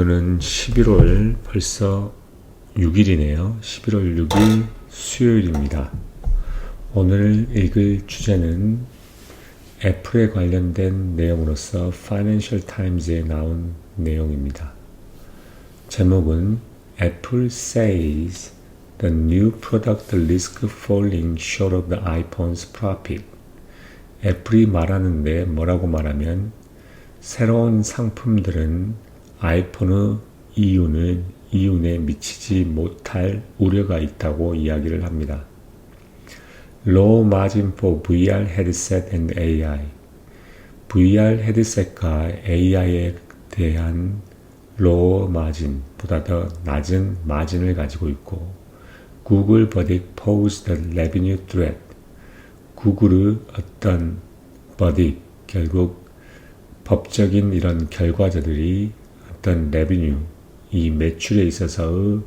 오늘은 11월 벌써 6일이네요. 11월 6일 수요일입니다. 오늘 읽을 주제는 애플에 관련된 내용으로서 Financial Times에 나온 내용입니다. 제목은 Apple says the new product risks falling short of the iPhone's profit. 애플이 말하는데 뭐라고 말하면 새로운 상품들은 아이폰의 이윤에 미치지 못할 우려가 있다고 이야기를 합니다. Low margin for VR headset and AI. VR 헤드셋과 AI에 대한 low margin, 보다 더 낮은 마진을 가지고 있고 Google verdict pose the revenue threat. 구글의 어떤 verdict, 결국 법적인 이런 결과자들이 어떤 레비뉴, 이 매출에 있어서의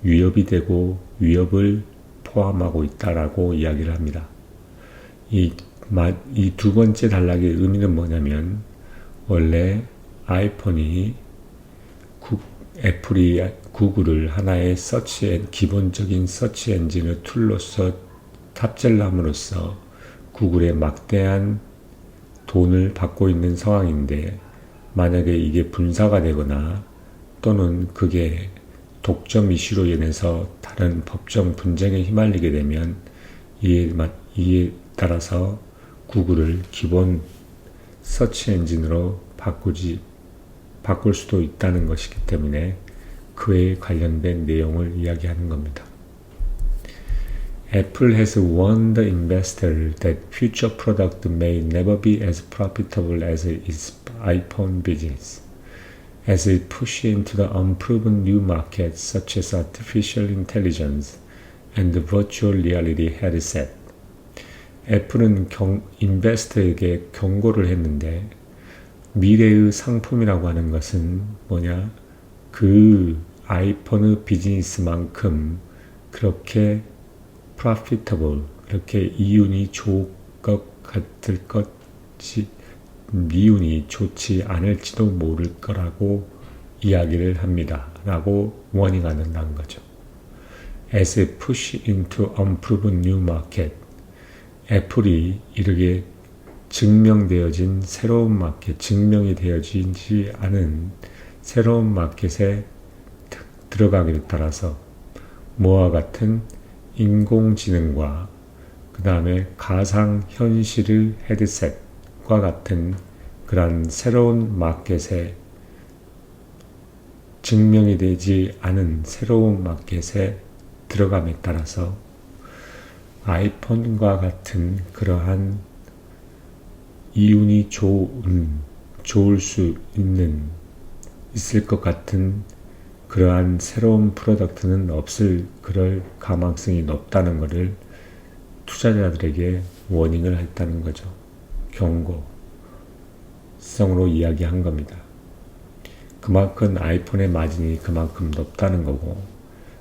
위협이 되고 위협을 포함하고 있다라고 이야기를 합니다. 이 두 번째 단락의 의미는 뭐냐면 원래 아이폰이 애플이 구글을 하나의 기본적인 서치 엔진의 툴로서 탑재를 함으로써 구글의 막대한 돈을 받고 있는 상황인데 만약에 이게 분사가 되거나 또는 그게 독점 이슈로 인해서 다른 법정 분쟁에 휘말리게 되면 이에 따라서 구글을 기본 서치 엔진으로 바꿀 수도 있다는 것이기 때문에 그에 관련된 내용을 이야기하는 겁니다. Apple has warned the investor that future product may never be as profitable as its iPhone business, as it pushes into the unproven new markets such as artificial intelligence and virtual reality headset. 애플은 인베스터에게 경고를 했는데 미래의 상품이라고 하는 것은 뭐냐? 그 아이폰의 비즈니스만큼 그렇게 profitable, 그렇게 이윤이 좋을 것 같을 것이 미운이 좋지 않을지도 모를 거라고 이야기를 합니다. 라고 워닝한다는 거죠. As it push into unproven new market, 애플이 이렇게 증명되어진 새로운 마켓, 증명이 되어지지 않은 새로운 마켓에 들어가기에 따라서 뭐와 같은 인공지능과 그 다음에 가상현실의 헤드셋과 같은 그런 새로운 마켓에 증명이 되지 않은 새로운 마켓에 들어감에 따라서 아이폰과 같은 그러한 이윤이 좋을 수 있을 것 같은 그러한 새로운 프로덕트는 그럴 가망성이 높다는 것을 투자자들에게 워닝을 했다는 거죠. 경고성으로 이야기한 겁니다. 그만큼 아이폰의 마진이 그만큼 높다는 거고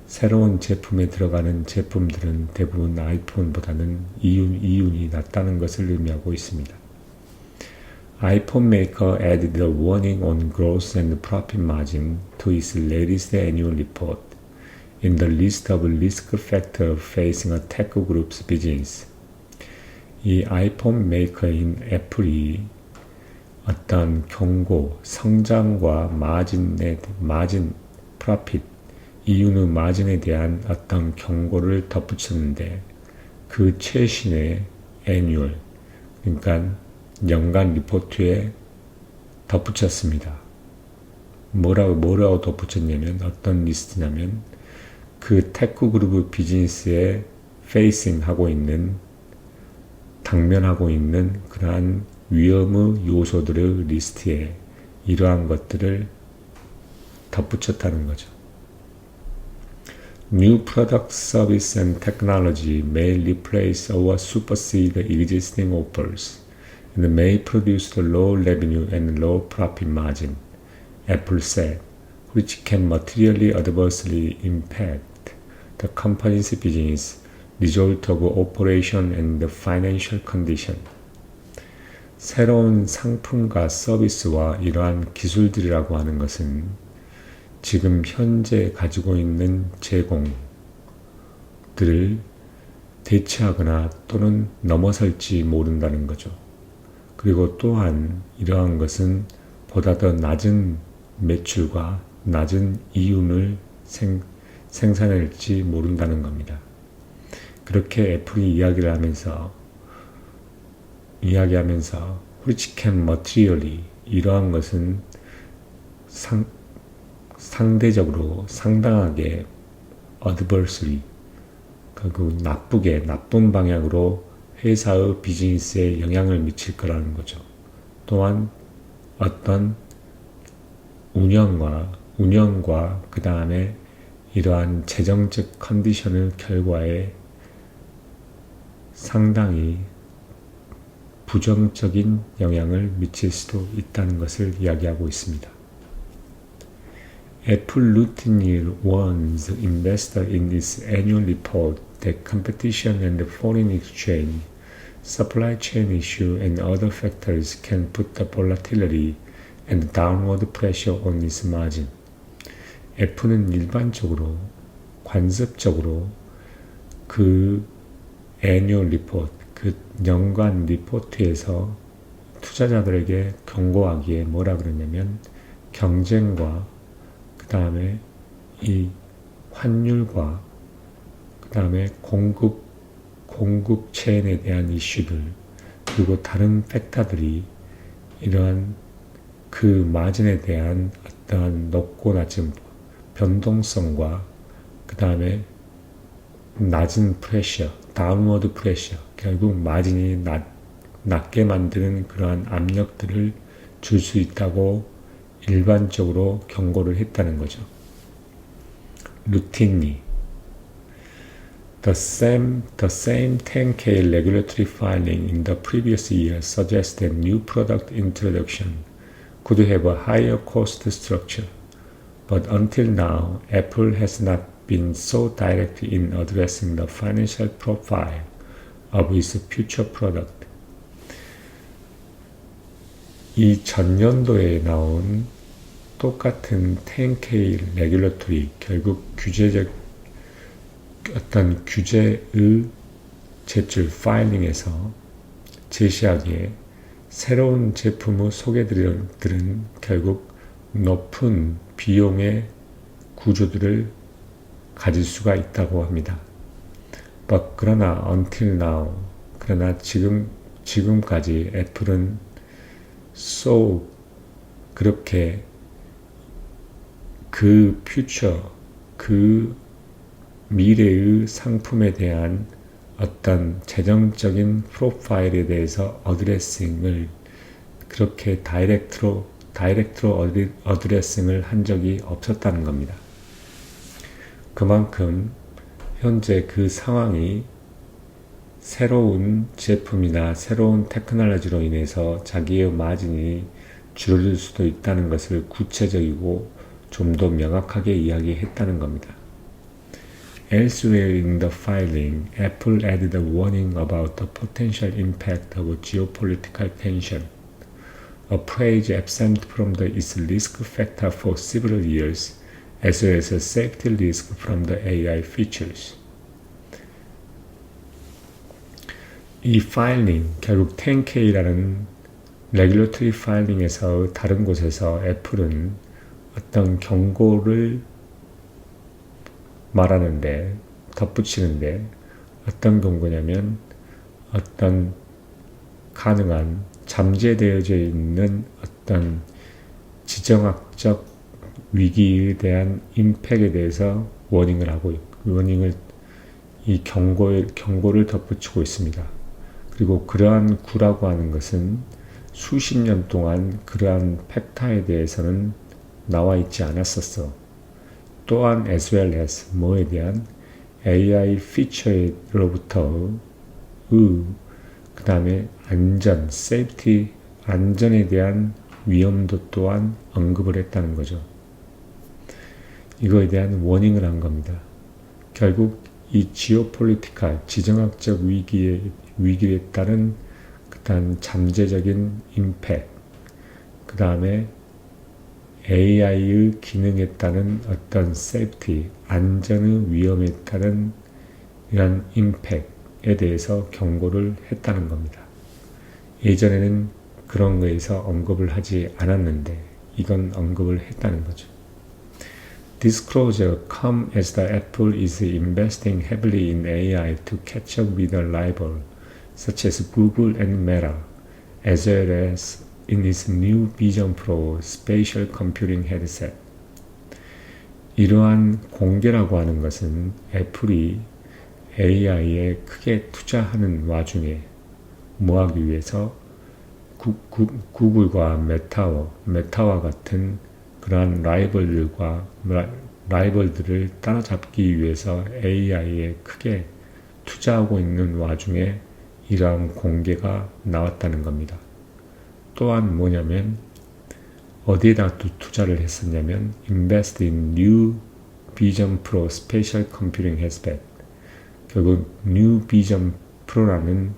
새로운 제품에 들어가는 제품들은 대부분 아이폰보다는 이윤이 낮다는 것을 의미하고 있습니다. iPhone maker added a warning on growth and profit margin to its latest annual report in the list of risk factors facing a tech group's business. 이 아이폰 메이커인 애플이 어떤 경고, 성장과 마진, profit, 이윤의 마진에 대한 어떤 경고를 덧붙였는데 그 최신의 annual, 그러니까 연간 리포트에 덧붙였습니다. 뭐라고 덧붙였냐면 어떤 리스트냐면 그 테크 그룹 비즈니스에 당면하고 있는 그러한 위험의 요소들의 리스트에 이러한 것들을 덧붙였다는 거죠. New product, service and technology may replace or supersede existing offers. And may produce the low revenue and low profit margin, Apple said, which can materially adversely impact the company's business, result of operation and financial condition. 새로운 상품과 서비스와 이러한 기술들이라고 하는 것은 지금 현재 가지고 있는 제공들을 대체하거나 또는 넘어설지 모른다는 거죠. 그리고 또한 이러한 것은 보다 더 낮은 매출과 낮은 이윤을 생산할지 모른다는 겁니다. 그렇게 애플이 이야기하면서 which can materially 이러한 것은 상대적으로 상당하게 adversely 결국 나쁜 방향으로 회사의 비즈니스에 영향을 미칠 거라는 거죠. 또한 어떤 운영과 그 다음에 이러한 재정적 컨디션의 결과에 상당히 부정적인 영향을 미칠 수도 있다는 것을 이야기하고 있습니다. Apple routinely warns investors in its annual report that competition and foreign exchange, supply chain issues, and other factors can put the volatility and downward pressure on its margin. 애플은 일반적으로 관습적으로 그 annual report, 그 연간 리포트에서 투자자들에게 경고하기에 뭐라 그러냐면 경쟁과 그 다음에 이 환율과 그 다음에 공급 체인에 대한 이슈들 그리고 다른 팩터들이 이러한 그 마진에 대한 어떠한 높고 낮은 변동성과 그 다음에 낮은 프레셔, 다운워드 프레셔, 결국 마진이 낮게 만드는 그러한 압력들을 줄 수 있다고 일반적으로 경고를 했다는 거죠. routinely. The same 10K regulatory filing in the previous year suggests that new product introduction could have a higher cost structure, but until now, Apple has not been so direct in addressing the financial profile of its future product. 이 전년도에 나온 똑같은 10K 레귤러토리 결국 어떤 규제의 제출 파일링에서 제시하기에 새로운 제품의 소개들은 결국 높은 비용의 구조들을 가질 수가 있다고 합니다. 그러나 until now, 그러나 지금까지 애플은 그렇게 그 퓨처, 그 미래의 상품에 대한 어떤 재정적인 프로파일에 대해서 어드레싱을 그렇게 다이렉트로 어드레싱을 한 적이 없었다는 겁니다. 그만큼 현재 그 상황이 새로운 제품이나 새로운 테크놀로지로 인해서 자기의 마진이 줄어들 수도 있다는 것을 구체적이고 좀 더 명확하게 이야기했다는 겁니다. Elsewhere in the filing, Apple added a warning about the potential impact of geopolitical tension, a phrase absent from its risk factor for several years, as well as a safety risk from the AI features. 이 파일링, 결국 10K라는 레귤러토리 파일링에서 다른 곳에서 애플은 어떤 경고를 말하는데, 덧붙이는데 어떤 경고냐면 어떤 가능한 잠재되어져 있는 어떤 지정학적 위기에 대한 임팩에 대해서 이 경고를 덧붙이고 있습니다. 그리고 그러한 구라고 하는 것은 수십 년 동안 그러한 팩터에 대해서는 나와 있지 않았었어. 또한 as well as 뭐에 대한 AI 피처로부터 그 다음에 안전, safety, 안전에 대한 위험도 또한 언급을 했다는 거죠. 이거에 대한 워닝을 한 겁니다. 결국 이 지오폴리티컬, 지정학적 위기에 따른 그다음 잠재적인 임팩트, 그 다음에 AI의 기능에 따른 어떤 세이프티, 안전의 위험에 따른 이런 임팩트에 대해서 경고를 했다는 겁니다. 예전에는 그런 거에서 언급을 하지 않았는데 이건 언급을 했다는 거죠. Disclosure come as the Apple is investing heavily in AI to catch up with a rival such as Google and Meta, as well as in its new Vision Pro spatial computing headset. 이러한 공개라고 하는 것은 애플이 AI에 크게 투자하는 와중에 뭐 하기 위해서 구글과 메타와 같은 그러한 라이벌들을 따라잡기 위해서 AI에 크게 투자하고 있는 와중에 이러한 공개가 나왔다는 겁니다. 또한 뭐냐면 어디에다 투자를 했었냐면 invest in new Vision Pro spatial computing headset. 결국 New Vision Pro라는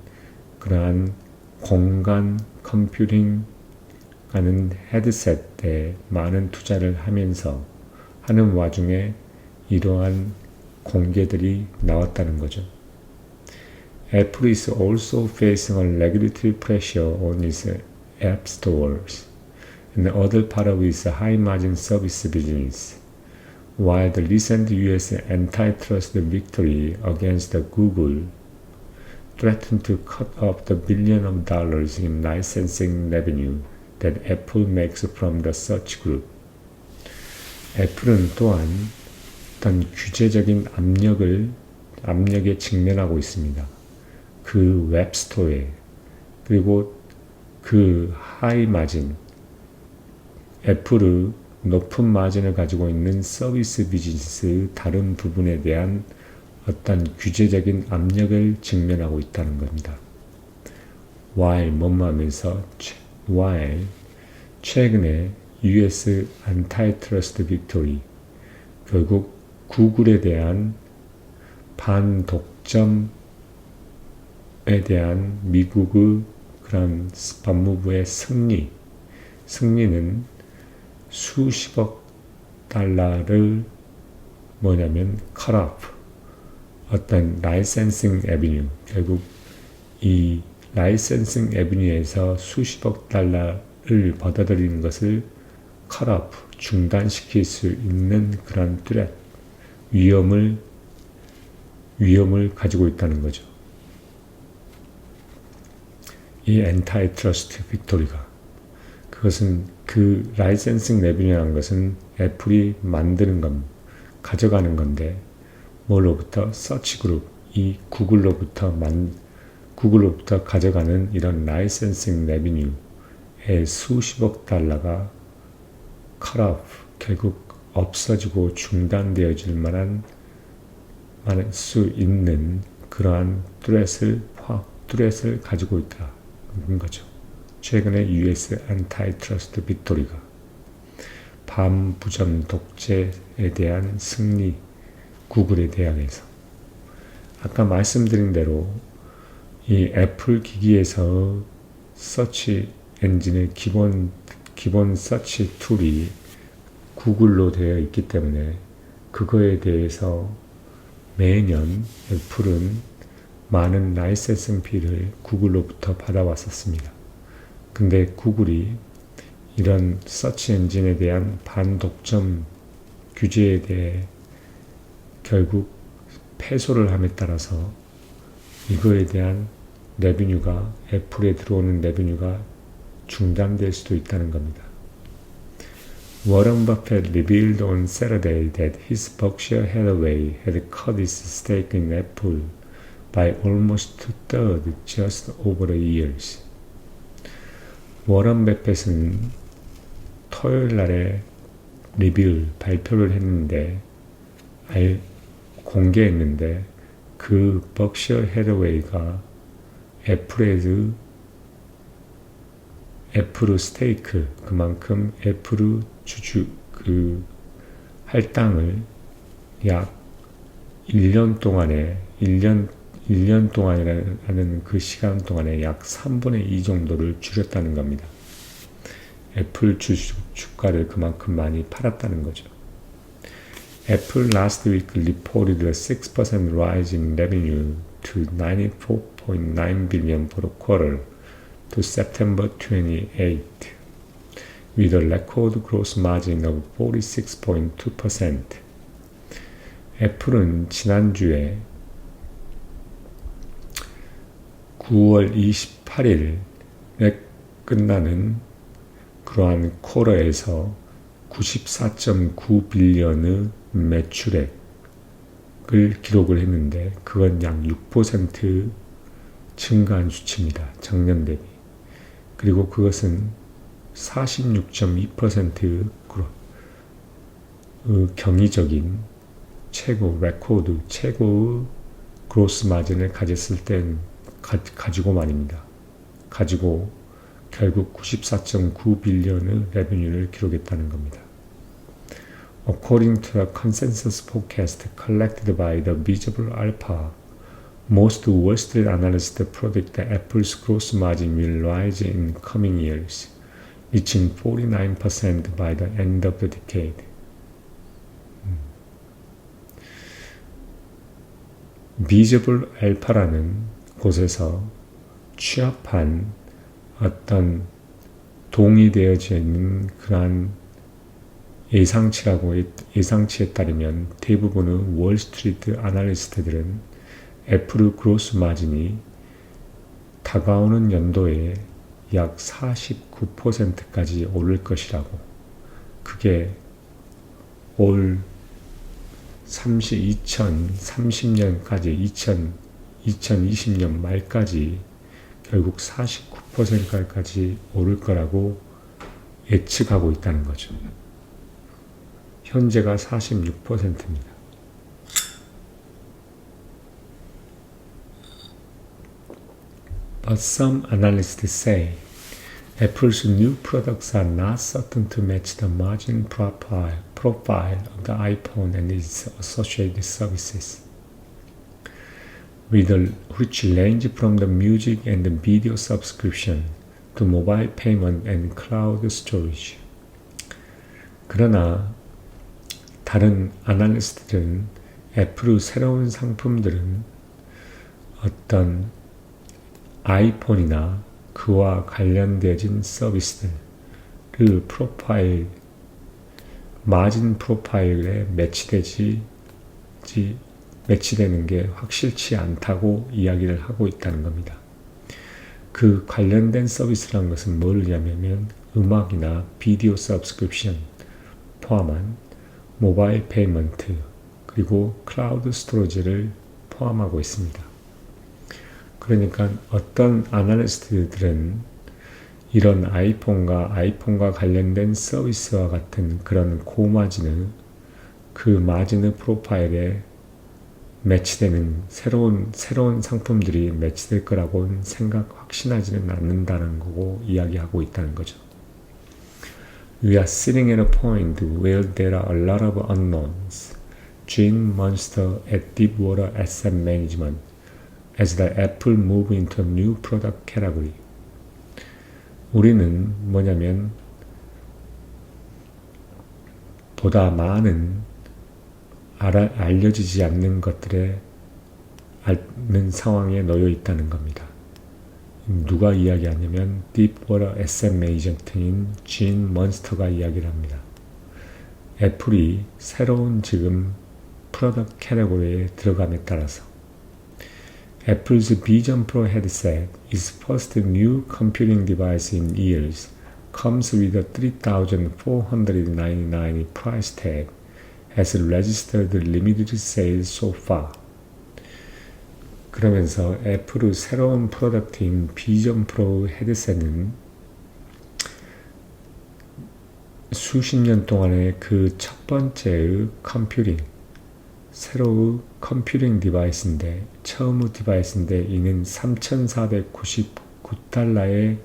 그러한 공간 컴퓨팅 하는 헤드셋에 많은 투자를 하면서 하는 와중에 이러한 공개들이 나왔다는 거죠. Apple is also facing a regulatory pressure on its app stores and other part of its high-margin service business. While the recent U.S. antitrust victory against Google threatened to cut off the billions of dollars in licensing revenue that Apple makes from the search group. 애플은 또한 어떤 규제적인 압력에 직면하고 있습니다. 그 웹스토어에 그리고 그 하이 마진 애플의 높은 마진을 가지고 있는 서비스 비즈니스의 다른 부분에 대한 어떤 규제적인 압력을 직면하고 있다는 겁니다. while 최근에 US antitrust victory 결국 구글에 대한 반독점에 대한 미국의 그런 법무부의 승리는 수십억 달러를 뭐냐면 cut off 어떤 라이센싱 애비뉴 결국 이 라이센싱 애비뉴에서 수십억 달러를 받아들이는 것을 cut off 중단시킬 수 있는 그런 threat 위험을 가지고 있다는 거죠. 이 엔타이트러스트 빅토리가 그것은 그 라이센싱 레비뉴라는 것은 애플이 만드는 가져가는 건데 뭘로부터 서치 그룹 이 구글로부터 가져가는 이런 라이센싱 레비뉴의 수십억 달러가 cut off 결국 없어지고 중단되어질 만한 수 있는 그러한 뚜렛을 가지고 있다는 거죠. 최근에 US 안타이트러스트 빅토리가 반부점 독재에 대한 승리 구글에 대항해서 아까 말씀드린 대로 이 애플 기기에서 서치 엔진의 기본 서치 툴이 구글로 되어 있기 때문에 그거에 대해서 매년 애플은 많은 라이센싱 피를 구글로부터 받아왔었습니다. 근데 구글이 이런 서치 엔진에 대한 반독점 규제에 대해 결국 패소를 함에 따라서 이거에 대한 레비뉴가 애플에 들어오는 레비뉴가 중단될 수도 있다는 겁니다. Warren Buffett revealed on Saturday that his Berkshire Hathaway had cut its stake in Apple by almost two-thirds just over the years. 워런 버핏은 토요일 날에 발표를 했는데 공개했는데 그 버크셔 해더웨이가 애플의 스테이크 그만큼 애플의 할당을 약 1년 동안이라는 그 시간 동안에 약 3분의 2 정도를 줄였다는 겁니다. 애플 주가를 그만큼 많이 팔았다는 거죠. Apple last week reported a 6% rise in revenue to $94.9 billion for the quarter to September 28, with a record gross margin of 46.2%. 애플은 지난주에 9월 28일에 끝나는 그러한 쿼터에서 94.9 빌리언의 매출액을 기록을 했는데 그건 약 6% 증가한 수치입니다. 작년 대비. 그리고 그것은 46.2% 경이적인 최고의 그로스 마진을 가졌을 땐 가지고 말입니다. 가지고 결국 94.9 빌리언의 레베뉴를 기록했다는 겁니다. According to a consensus forecast collected by the Visible Alpha, most Wall Street analysts predict that Apple's gross margin will rise in coming years, reaching 49% by the end of the decade. Visible Alpha라는 곳에서 취합한 어떤 동의되어져 있는 그러한 예상치에 따르면 대부분의 월스트리트 아날리스트들은 애플의 그로스 마진이 다가오는 연도에 약 49%까지 오를 것이라고. 그게 올 2030년까지 2020년 말까지 결국 49%까지 오를 거라고 예측하고 있다는 거죠. 현재가 46%입니다. But some analysts say Apple's new products are not certain to match the margin profile of the iPhone and its associated services, which range from the music and the video subscription to mobile payment and cloud storage. 그러나 다른 아날리스트들은 애플의 새로운 상품들은 어떤 아이폰이나 그와 관련되어진 서비스들 마진 프로파일에 매치되는 게 확실치 않다고 이야기를 하고 있다는 겁니다. 그 관련된 서비스라는 것은 뭐냐면 음악이나 비디오 서브스크립션 포함한 모바일 페이먼트 그리고 클라우드 스토리지를 포함하고 있습니다. 그러니까 어떤 아날리스트들은 이런 아이폰과 관련된 서비스와 같은 그런 고마진을 그 마진의 프로파일에 매치되는 새로운 상품들이 매치될 거라고는 확신하지는 않는다는 거고 이야기하고 있다는 거죠. We are sitting at a point where there are a lot of unknowns. Gene Munster at Deepwater Asset Management as the Apple move into a new product category. 우리는 뭐냐면 보다 많은 알려지지 않는 것들에 않는 상황에 놓여 있다는 겁니다. 누가 이야기하냐면 Deepwater Asset Management인 진 먼스터가 이야기를 합니다. 애플이 새로운 지금 프로덕트 캐테고리에 들어감에 따라서 Apple's Vision Pro headset, its first new computing device in years, comes with a $3,499 price tag, has registered limited sales so far. 그러면서 애플의 새로운 프로덕트인 비전 프로 헤드셋은 수십 년 동안의 그 첫 번째의 새로운 컴퓨팅 디바이스인데 처음의 디바이스인데 이는 $3,499의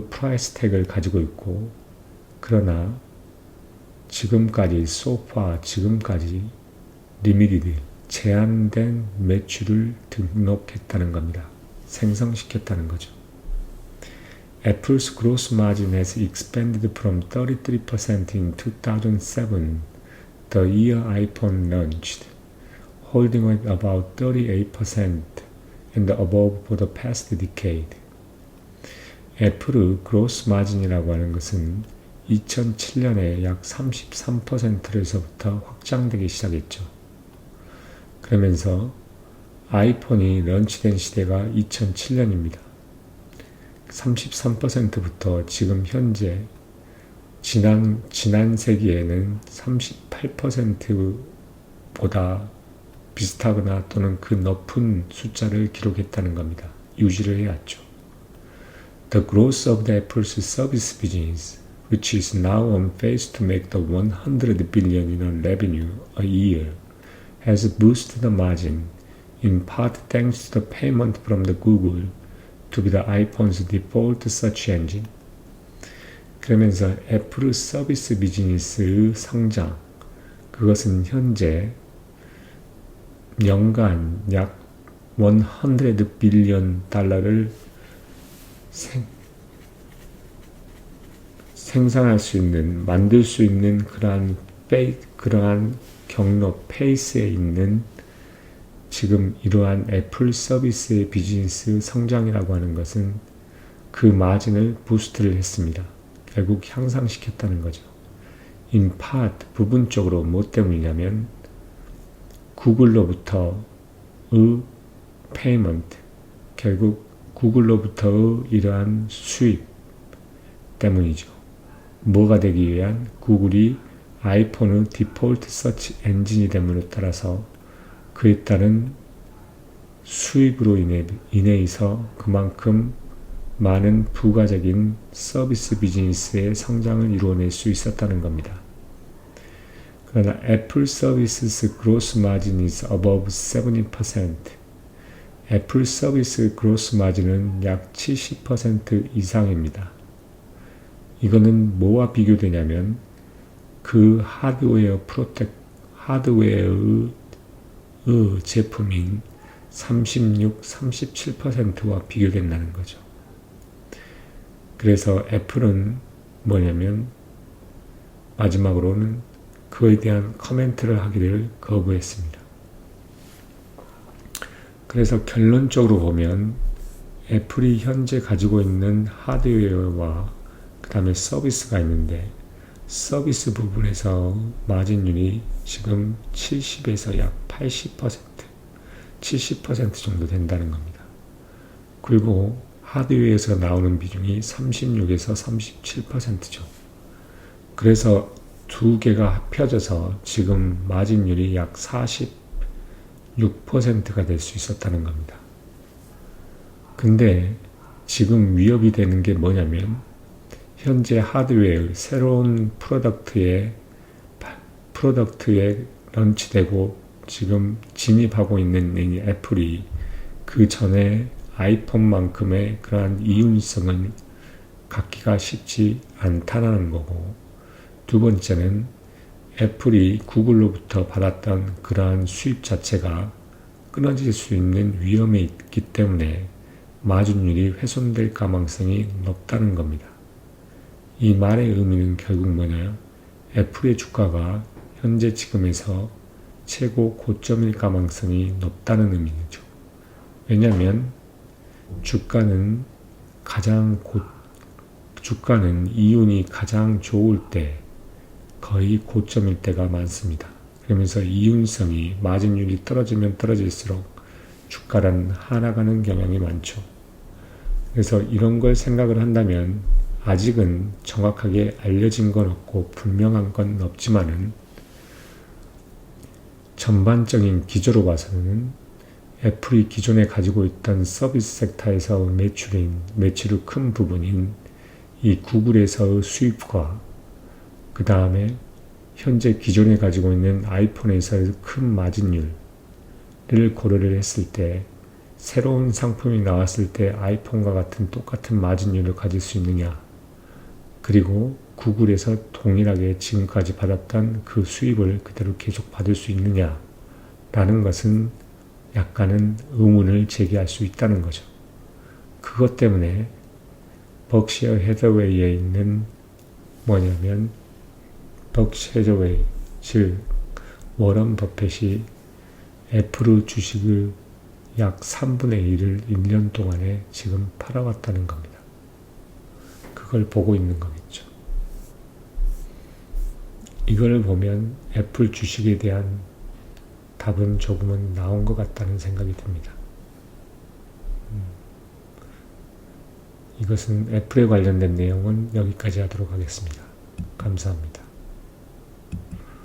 프라이스 택을 가지고 있고 그러나 지금까지 리미티드 제한된 매출을 등록했다는 겁니다. 생성시켰다는 거죠. Apple's gross margin has expanded from 33% in 2007, the year iPhone launched, holding at about 38% and above for the past decade. 애플의 gross margin이라고 하는 것은 2007년에 약 33%에서부터 확장되기 시작했죠. 그러면서 아이폰이 런치된 시대가 2007년입니다. 33%부터 지금 현재 지난 세기에는 38%보다 비슷하거나 또는 그 높은 숫자를 기록했다는 겁니다. 유지를 해왔죠. The growth of the Apple's service business, which is now on pace to make the 100 billion in revenue a year, has boosted the margin, in part thanks to the payment from the Google to be the iPhone's default search engine. 그러면서 애플의 서비스 비즈니스의 성장, 그것은 현재 연간 약 100 빌리언 달러를 생산할 수 있는, 만들 수 있는 그러한 경로, 페이스에 있는 지금 이러한 애플 서비스의 비즈니스 성장이라고 하는 것은 그 마진을 부스트를 했습니다. 결국 향상시켰다는 거죠. In part, 부분적으로 뭐 때문이냐면 구글로부터의 페이먼트, 결국 구글로부터의 이러한 수입 때문이죠. 뭐가 되기 위한? 구글이 아이폰의 디폴트 서치 엔진이 됨으로 따라서 그에 따른 수입으로 인해서 그만큼 많은 부가적인 서비스 비즈니스의 성장을 이루어낼 수 있었다는 겁니다. 그러나 애플 서비스 gross margin is above 70%. 애플 서비스 gross margin은 약 70% 이상입니다. 이거는 뭐와 비교되냐면 그 하드웨어의 제품인 36, 37%와 비교된다는 거죠. 그래서 애플은 뭐냐면 마지막으로는 그에 대한 코멘트를 하기를 거부했습니다. 그래서 결론적으로 보면 애플이 현재 가지고 있는 하드웨어와 그 다음에 서비스가 있는데 서비스 부분에서 마진율이 지금 70에서 약 80%, 70% 정도 된다는 겁니다. 그리고 하드웨어에서 나오는 비중이 36에서 37%죠. 그래서 두 개가 합쳐져서 지금 마진율이 약 46%가 될 수 있었다는 겁니다. 근데 지금 위협이 되는 게 뭐냐면 현재 하드웨어, 새로운 프로덕트에 런치되고 지금 진입하고 있는 이 애플이 그 전에 아이폰만큼의 그러한 이윤성을 갖기가 쉽지 않다는 거고, 두 번째는 애플이 구글로부터 받았던 그러한 수입 자체가 끊어질 수 있는 위험에 있기 때문에 마진율이 훼손될 가능성이 높다는 겁니다. 이 말의 의미는 결국 뭐냐요? 애플의 주가가 현재 지금에서 최고 고점일 가능성이 높다는 의미죠. 왜냐하면 주가는 이윤이 가장 좋을 때 거의 고점일 때가 많습니다. 그러면서 이윤성이 마진율이 떨어지면 떨어질수록 주가는 하락하는 경향이 많죠. 그래서 이런 걸 생각을 한다면 아직은 정확하게 알려진 건 없고 분명한 건 없지만은 전반적인 기조로 봐서는 애플이 기존에 가지고 있던 서비스 섹터에서 매출의 큰 부분인 이 구글에서의 수입과 그 다음에 현재 기존에 가지고 있는 아이폰에서의 큰 마진율을 고려를 했을 때 새로운 상품이 나왔을 때 아이폰과 같은 똑같은 마진율을 가질 수 있느냐, 그리고 구글에서 동일하게 지금까지 받았던 그 수입을 그대로 계속 받을 수 있느냐 라는 것은 약간은 의문을 제기할 수 있다는 거죠. 그것 때문에 벅시어 해더웨이에 있는 뭐냐면 벅시어 해더웨이, 즉 워런 버핏이 애플 주식을 약 3분의 1을 1년 동안에 지금 팔아왔다는 겁니다. 그걸 보고 있는 거겠죠. 이걸 보면 애플 주식에 대한 답은 조금은 나온 것 같다는 생각이 듭니다. 이것은 애플에 관련된 내용은 여기까지 하도록 하겠습니다. 감사합니다.